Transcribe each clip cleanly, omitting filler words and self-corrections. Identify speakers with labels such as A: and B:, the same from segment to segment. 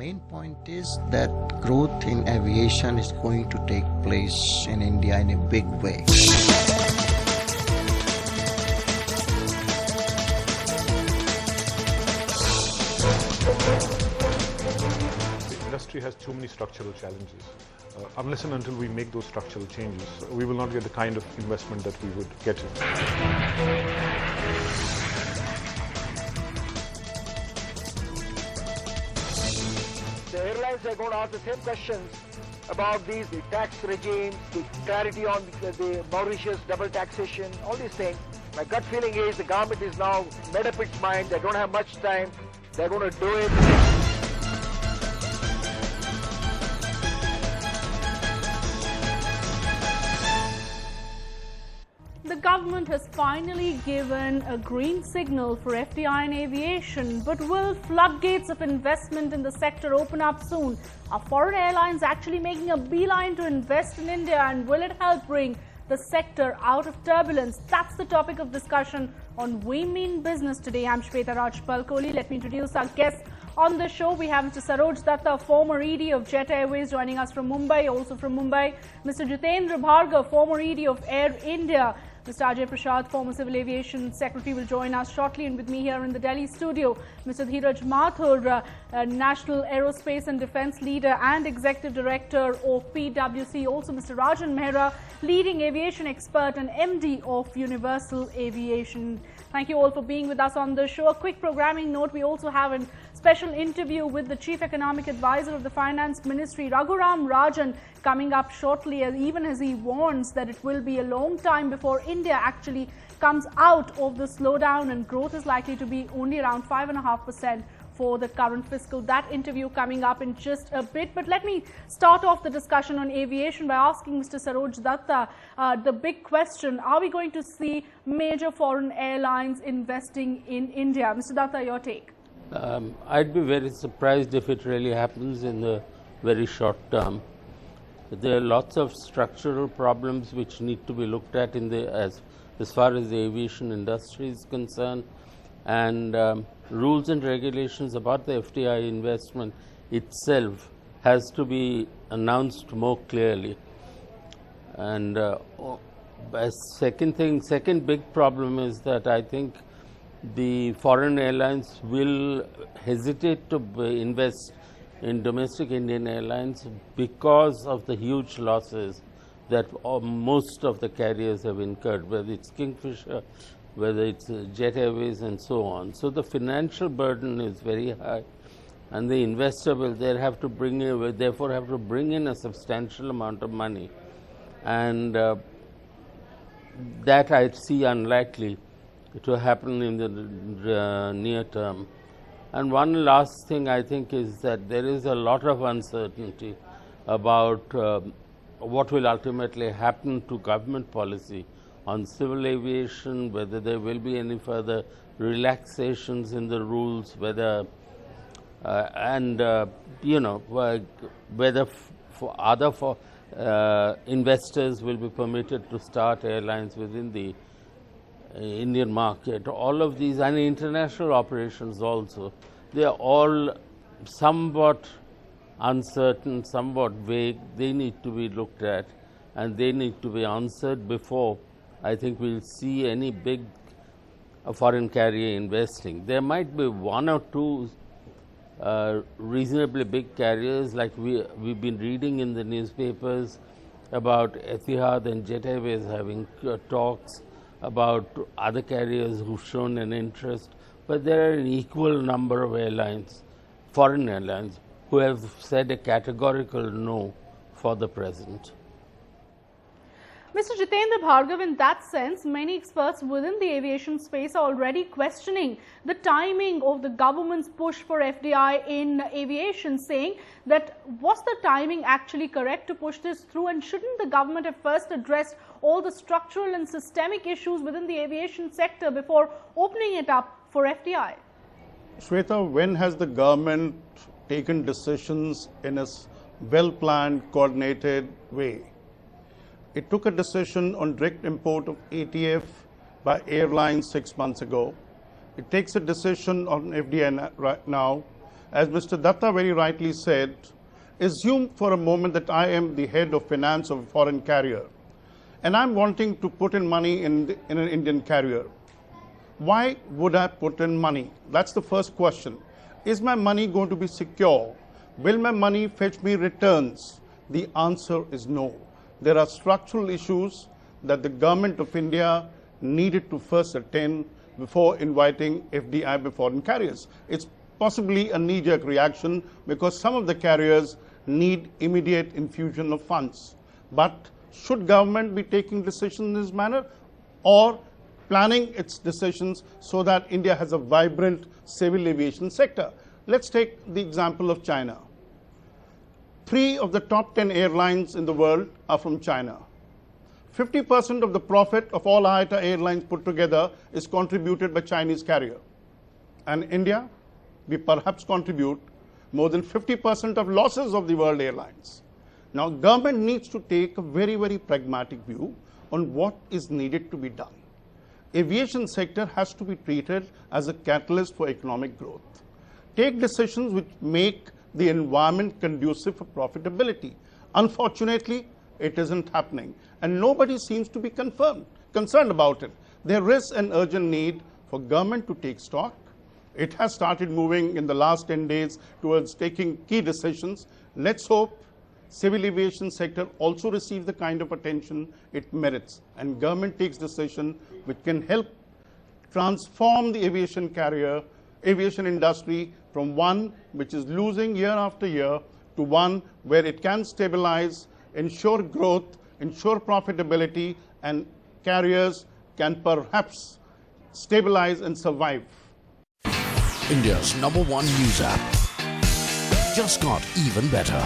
A: Main point is that growth in aviation is going to take place in India in a big way.
B: The industry has too many structural challenges. Unless and until we make those structural changes, we will not get the kind of investment that we would get.
C: The airlines are going to ask the same questions about the tax regime, the clarity on the Mauritius double taxation, all these things. My gut feeling is the government is now made up its mind. They don't have much time. They're going to do it.
D: The government has finally given a green signal for FDI in aviation, but will floodgates of investment in the sector open up soon? Are foreign airlines actually making a beeline to invest in India, and will it help bring the sector out of turbulence? That's the topic of discussion on We Mean Business today. I'm Shweta Rajpal-Kohli. Let me introduce our guests on the show. We have Mr. Saroj Datta, former ED of Jet Airways, joining us from Mumbai. Also from Mumbai, Mr. Jitendra Bhargav, former ED of Air India. Mr. Ajay Prasad, former Civil Aviation Secretary, will join us shortly. And with me here in the Delhi studio, Mr. Dheeraj Mathur, National Aerospace and Defence Leader and Executive Director of PwC. Also Mr. Rajan Mehra, leading aviation expert and MD of Universal Aviation. Thank you all for being with us on the show. A quick programming note, we also have a special interview with the Chief Economic Advisor of the Finance Ministry, Raghuram Rajan, coming up shortly, even as he warns that it will be a long time before India actually comes out of the slowdown, and growth is likely to be only around 5.5% for the current fiscal. That interview coming up in just a bit. But let me start off the discussion on aviation by asking Mr. Saroj Datta the big question: are we going to see major foreign airlines investing in India? Mr. Datta, your take.
E: I'd be very surprised if it really happens in the very short term. There are lots of structural problems which need to be looked at in the as far as the aviation industry is concerned, and rules and regulations about the FDI investment itself has to be announced more clearly. And second big problem is that I think the foreign airlines will hesitate to invest in domestic Indian airlines because of the huge losses that most of the carriers have incurred, whether it's Kingfisher, whether it's Jet Airways and so on. So the financial burden is very high, and the investor will therefore have to bring in a substantial amount of money, and that I see unlikely to happen in the near term. And one last thing I think is that there is a lot of uncertainty about what will ultimately happen to government policy on civil aviation, whether there will be any further relaxations in the rules, whether whether investors will be permitted to start airlines within the Indian market. All of these, and international operations also, they are all somewhat uncertain, somewhat vague. They need to be looked at, and they need to be answered before I think we'll see any big foreign carrier investing. There might be one or two reasonably big carriers, like we've been reading in the newspapers about Etihad and Jet Airways having talks, about other carriers who've shown an interest, but there are an equal number of airlines, foreign airlines, who have said a categorical no for the present.
D: Mr. Jitendra Bhargav, in that sense, many experts within the aviation space are already questioning the timing of the government's push for FDI in aviation, saying that was the timing actually correct to push this through, and shouldn't the government have first addressed all the structural and systemic issues within the aviation sector before opening it up for FDI?
F: Shweta, when has the government taken decisions in a well-planned, coordinated way? It took a decision on direct import of ATF by airlines 6 months ago. It takes a decision on FDI right now. as Mr. Datta very rightly said, assume for a moment that I am the head of finance of a foreign carrier and I'm wanting to put in money in an Indian carrier. Why would I put in money? That's the first question. Is my money going to be secure? Will my money fetch me returns? The answer is no. There are structural issues that the government of India needed to first attend before inviting FDI by foreign carriers. It's possibly a knee-jerk reaction because some of the carriers need immediate infusion of funds. But should government be taking decisions in this manner or planning its decisions so that India has a vibrant civil aviation sector? Let's take the example of China. 3 of the top 10 airlines in the world are from China. 50% of the profit of all IATA airlines put together is contributed by Chinese carrier. And India, we perhaps contribute more than 50% of losses of the world airlines. Now, government needs to take a very, very pragmatic view on what is needed to be done. Aviation sector has to be treated as a catalyst for economic growth. Take decisions which make the environment conducive for profitability. Unfortunately, it isn't happening, and nobody seems to be concerned about it. There is an urgent need for government to take stock. It has started moving in the last 10 days towards taking key decisions. Let's hope civil aviation sector also receives the kind of attention it merits, and government takes decision which can help transform the aviation industry from one which is losing year after year to one where it can stabilize, ensure growth, ensure profitability, and carriers can perhaps stabilize and survive.
G: India's #1 news app just got even better.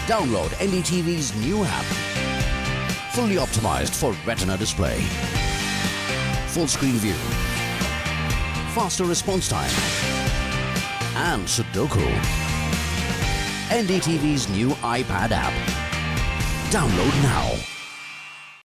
G: Download NDTV's new app. Fully optimized for retina display. Full screen view. Faster response time. And Sudoku. NDTV's new iPad app. Download now.